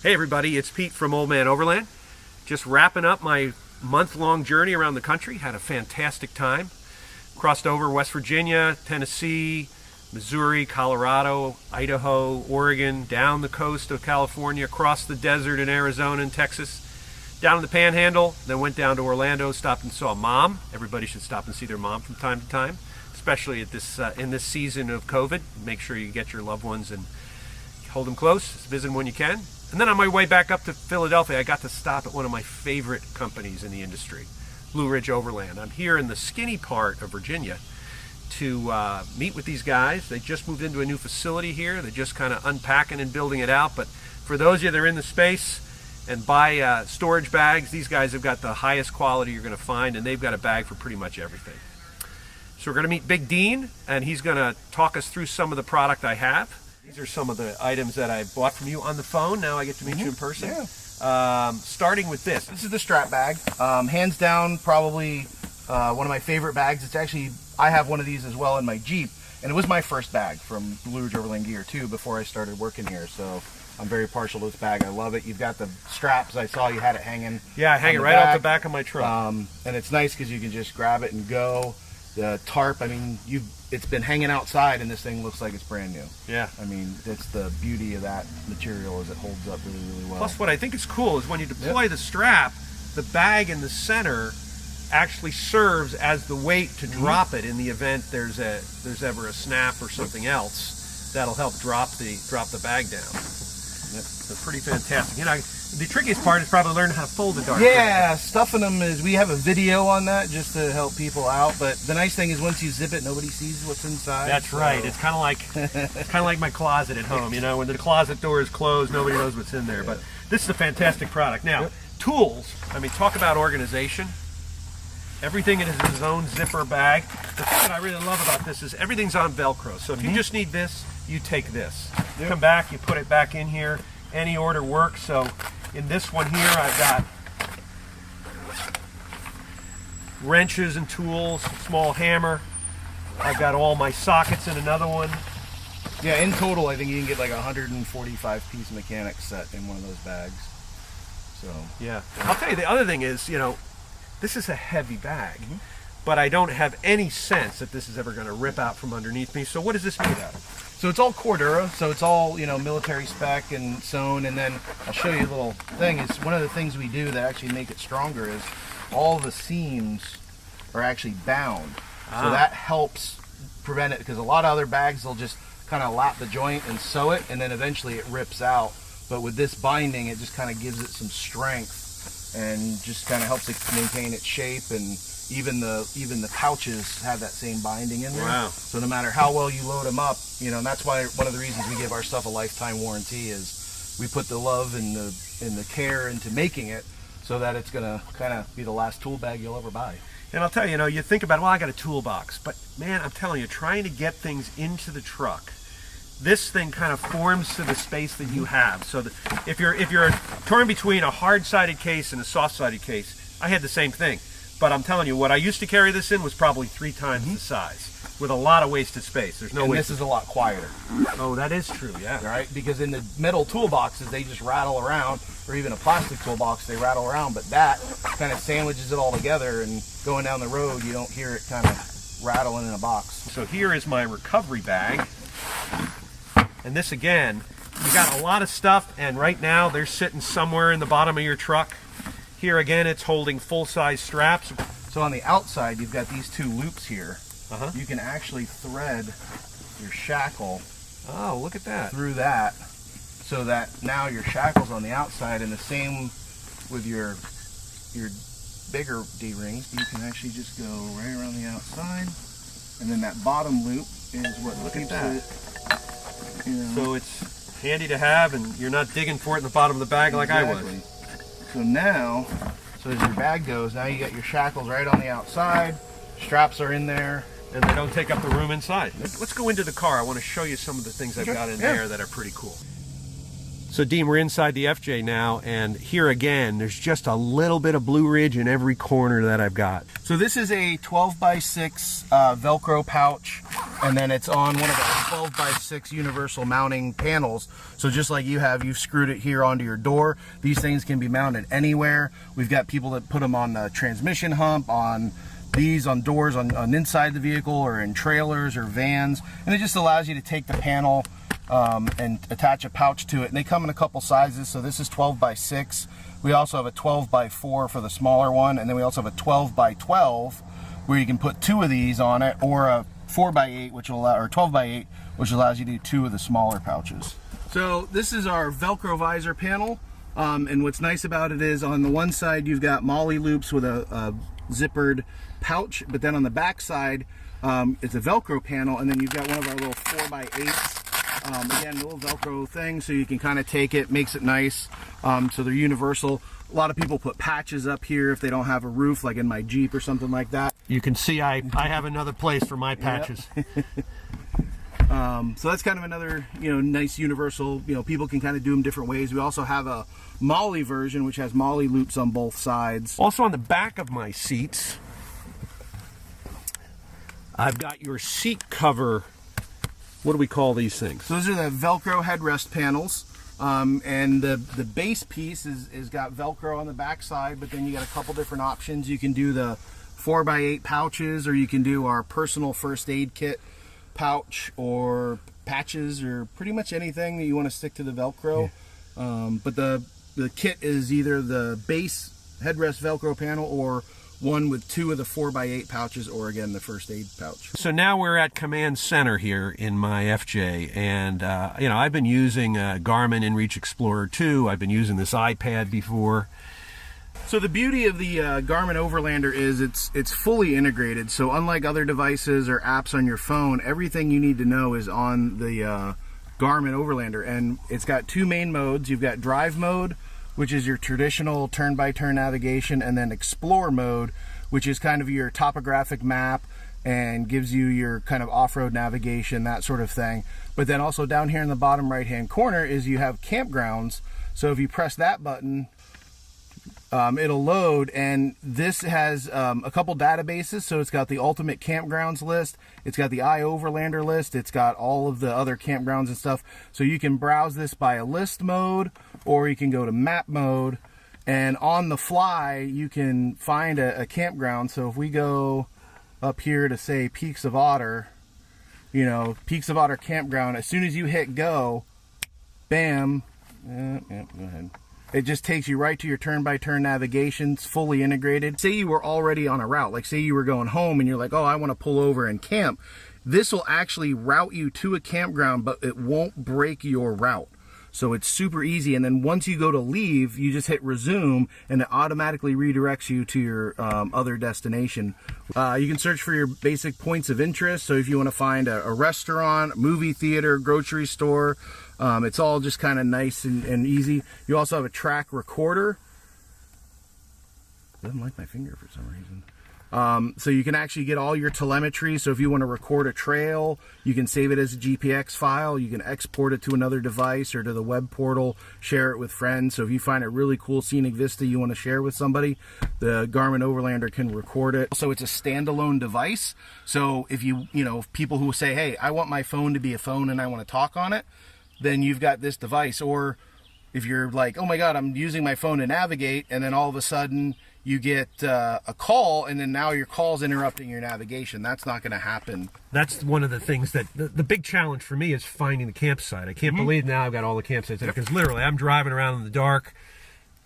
Hey everybody, it's Pete from Old Man Overland. Just wrapping up my month-long journey around the country. Had a fantastic time. Crossed over West Virginia, Tennessee, Missouri, Colorado, Idaho, Oregon, down the coast of California, across the desert in Arizona and Texas, down in the Panhandle, then went down to Orlando, stopped and saw Mom. Everybody should stop and see their mom from time to time, especially at this in this season of COVID. Make sure you get your loved ones and hold them close, visit them when you can. And then on my way back up to Philadelphia, I got to stop at one of my favorite companies in the industry, Blue Ridge Overland. I'm here in the skinny part of Virginia to meet with these guys. They just moved into a new facility here. They're just kind of unpacking and building it out. But for those of you that are in the space and buy storage bags, these guys have got the highest quality you're going to find, and they've got a bag for pretty much everything. So we're going to meet Big Dean, and he's going to talk us through some of the product I have. These are some of the items that I bought from you on the phone. Now I get to meet you in person. Yeah. Starting with this. This is the strap bag. Hands down, probably one of my favorite bags. It's actually, I have one of these as well in my Jeep, and it was my first bag from Blue Ridge Overland Gear too before I started working here. So I'm very partial to this bag. I love it. You've got the straps. I saw you had it hanging. Yeah, I hang it right off the back of my truck. And it's nice because you can just grab it and go. The tarp, I mean, it's been hanging outside and this thing looks like it's brand new. Yeah. I mean, that's the beauty of that material, is it holds up really, really well. Plus what I think is cool is when you deploy the strap, the bag in the center actually serves as the weight to drop it in the event there's ever a snap or something else that'll help drop the bag down. So pretty fantastic. You know, the trickiest part is probably learning how to fold the dart. Yeah, stuffing them is, we have a video on that just to help people out, but the nice thing is once you zip it, nobody sees what's inside. That's right. It's kind of like my closet at home. You know, when the closet door is closed, nobody knows what's in there. But this is a fantastic product. Now, tools. I mean, talk about organization. Everything in its own zipper bag. The thing that I really love about this is everything's on Velcro. So if you just need this, you take this. Come back, you put it back in here. Any order works. So in this one here, I've got wrenches and tools, small hammer. I've got all my sockets in another one. Yeah, in total, I think you can get like a 145-piece mechanic set in one of those bags. So yeah, I'll tell you the other thing is, you know, this is a heavy bag, but I don't have any sense that this is ever going to rip out from underneath me. So what does this made out of? So it's all Cordura, so it's all, you know, military spec and sewn, and then I'll show you a little thing. It's one of the things we do that actually make it stronger is all the seams are actually bound. So that helps prevent it, because a lot of other bags will just kind of lap the joint and sew it, and then eventually it rips out. But with this binding, it just kind of gives it some strength and just kind of helps it maintain its shape. And even the pouches have that same binding in there. Wow. So no matter how well you load them up, you know, and that's why one of the reasons we give our stuff a lifetime warranty is we put the love and the care into making it so that it's gonna kind of be the last tool bag you'll ever buy. And I'll tell you, you know, you think about, well, I got a toolbox, but man, I'm telling you, trying to get things into the truck, this thing kind of forms to the space that you have. So that if you're torn between a hard-sided case and a soft-sided case, I had the same thing. But I'm telling you, what I used to carry this in was probably 3 times the size, with a lot of wasted space. There's no And wasted. this is a lot quieter. Oh, that is true, yeah. Right? Because in the metal toolboxes, they just rattle around, or even a plastic toolbox, they rattle around. But that kind of sandwiches it all together, and going down the road, you don't hear it kind of rattling in a box. So here is my recovery bag. And this again, you got a lot of stuff, and right now they're sitting somewhere in the bottom of your truck. Here again, it's holding full-size straps. So on the outside, you've got these 2 loops here. You can actually thread your shackle. Oh, look at that. Through that, so that now your shackle's on the outside, and the same with your bigger D-rings. You can actually just go right around the outside, and then that bottom loop is what keeps it. You know. So it's handy to have, and you're not digging for it in the bottom of the bag like I was. So now, as your bag goes, now you got your shackles right on the outside, straps are in there. And they don't take up the room inside. Let's go into the car. I want to show you some of the things I've got in there that are pretty cool. So Dean, we're inside the FJ now, and here again, there's just a little bit of Blue Ridge in every corner that I've got. So this is a 12x6 Velcro pouch, and then it's on one of the 12x6 universal mounting panels. So just like you have, you've screwed it here onto your door. These things can be mounted anywhere. We've got people that put them on the transmission hump, on these, on doors, on inside the vehicle, or in trailers or vans, and it just allows you to take the panel and attach a pouch to it. And they come in a couple sizes. So this is 12x6. We also have a 12x4 for the smaller one, and then we also have a 12x12 where you can put 2 of these on it, or a 4x8, which will allow, or 12x8, which allows you to do 2 of the smaller pouches. So this is our Velcro visor panel, and what's nice about it is on the one side you've got MOLLE loops with a zippered pouch, but then on the back side it's a Velcro panel, and then you've got one of our little 4x8s. Again, a little Velcro thing, so you can kind of take it, makes it nice. So they're universal. A lot of people put patches up here if they don't have a roof, like in my Jeep or something like that. You can see I have another place for my patches. Yep. So that's kind of another, nice universal, people can kind of do them different ways. We also have a MOLLE version, which has MOLLE loops on both sides. Also on the back of my seats, I've got your seat cover. What do we call these things? So those are the Velcro headrest panels, and the base piece is got Velcro on the back side, but then you got a couple different options. You can do the 4x8 pouches, or you can do our personal first aid kit pouch, or patches, or pretty much anything that you want to stick to the Velcro. Yeah. But the kit is either the base headrest Velcro panel, or one with 2 of the 4x8 pouches, or again the first aid pouch. So now we're at Command Center here in my FJ, and I've been using Garmin InReach Explorer 2. I've been using this iPad before. So the beauty of the Garmin Overlander is it's fully integrated. So unlike other devices or apps on your phone, everything you need to know is on the Garmin Overlander, and it's got 2 main modes. You've got drive mode, which is your traditional turn-by-turn navigation, and then Explore mode, which is kind of your topographic map and gives you your kind of off-road navigation, that sort of thing. But then also down here in the bottom right-hand corner is you have campgrounds. So if you press that button, it'll load, and this has a couple databases. So it's got the ultimate campgrounds list, it's got the iOverlander list, it's got all of the other campgrounds and stuff. So you can browse this by a list mode, or you can go to map mode, and on the fly you can find a campground. So if we go up here to say Peaks of Otter, Peaks of Otter campground, as soon as you hit go, bam, go ahead. It just takes you right to your turn-by-turn navigation. It's fully integrated. Say you were already on a route, like say you were going home and you're like, oh, I want to pull over and camp. This will actually route you to a campground, but it won't break your route. So it's super easy, and then once you go to leave, you just hit resume, and it automatically redirects you to your other destination. You can search for your basic points of interest, so if you want to find a restaurant, movie theater, grocery store, it's all just kind of nice and easy. You also have a track recorder. Doesn't like my finger for some reason. So you can actually get all your telemetry. So if you want to record a trail, you can save it as a GPX file. You can export it to another device or to the web portal, share it with friends. So if you find a really cool scenic vista you want to share with somebody, the Garmin Overlander can record it. So it's a standalone device. So if people who say, hey, I want my phone to be a phone and I want to talk on it, then you've got this device. Or if you're like, oh my God, I'm using my phone to navigate, and then all of a sudden you get a call, and then now your call's interrupting your navigation. That's not going to happen. That's one of the things that the big challenge for me is finding the campsite. I can't believe now I've got all the campsites there, because literally I'm driving around in the dark.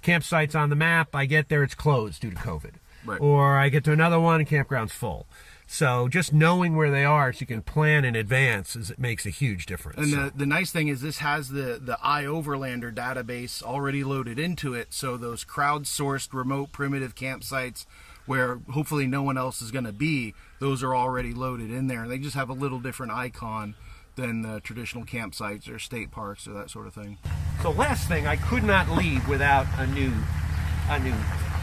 Campsite's on the map. I get there, it's closed due to COVID. Right. Or I get to another one, campground's full. So just knowing where they are so you can plan in advance it makes a huge difference. And the nice thing is this has the iOverlander database already loaded into it, so those crowdsourced remote primitive campsites where hopefully no one else is going to be, those are already loaded in there. And they just have a little different icon than the traditional campsites or state parks or that sort of thing. So last thing, I could not leave without a new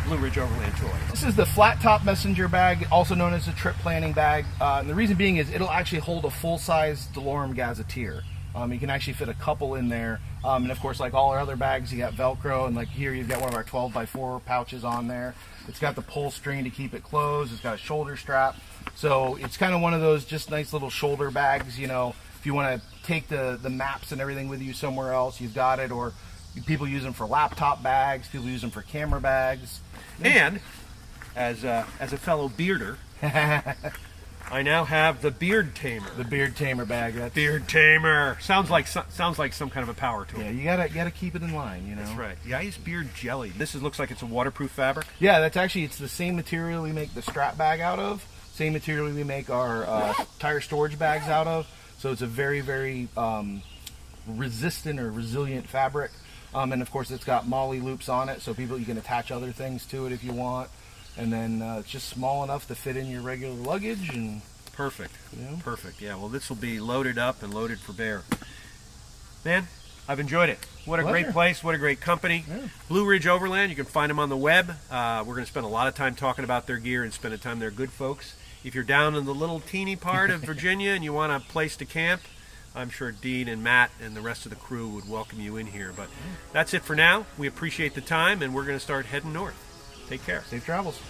Blue Ridge Overland toy. This is the flat top messenger bag, also known as a trip planning bag. And the reason being is it'll actually hold a full-size DeLorme gazetteer. You can actually fit a couple in there, and of course, like all our other bags, you got Velcro, and like here you've got one of our 12x4 pouches on there. It's got the pull string to keep it closed. It's got a shoulder strap, so it's kind of one of those just nice little shoulder bags. You know, if you want to take the maps and everything with you somewhere else, you've got it. Or people use them for laptop bags. People use them for camera bags. And as a fellow bearder, I now have the Beard Tamer. The Beard Tamer bag. That's, Beard Tamer sounds like some kind of a power tool. yeah, you gotta keep it in line, you know. That's right. Yeah, I use beard jelly. This looks like it's a waterproof fabric. Yeah, that's actually, it's the same material we make the strap bag out of. Same material we make our tire storage bags out of. So it's a very, very resistant or resilient fabric. And of course, it's got molly loops on it, so you can attach other things to it if you want. And then it's just small enough to fit in your regular luggage. And Perfect. you know. Perfect. Yeah, well, this will be loaded up and loaded for bear. Man, I've enjoyed it. What a great Pleasure. place. What a great company. Yeah. Blue Ridge Overland. You can find them on the web. We're going to spend a lot of time talking about their gear and spending time. They're good folks. If you're down in the little teeny part of Virginia and you want a place to camp, I'm sure Dean and Matt and the rest of the crew would welcome you in here. But that's it for now. We appreciate the time, and we're going to start heading north. Take care. Safe travels.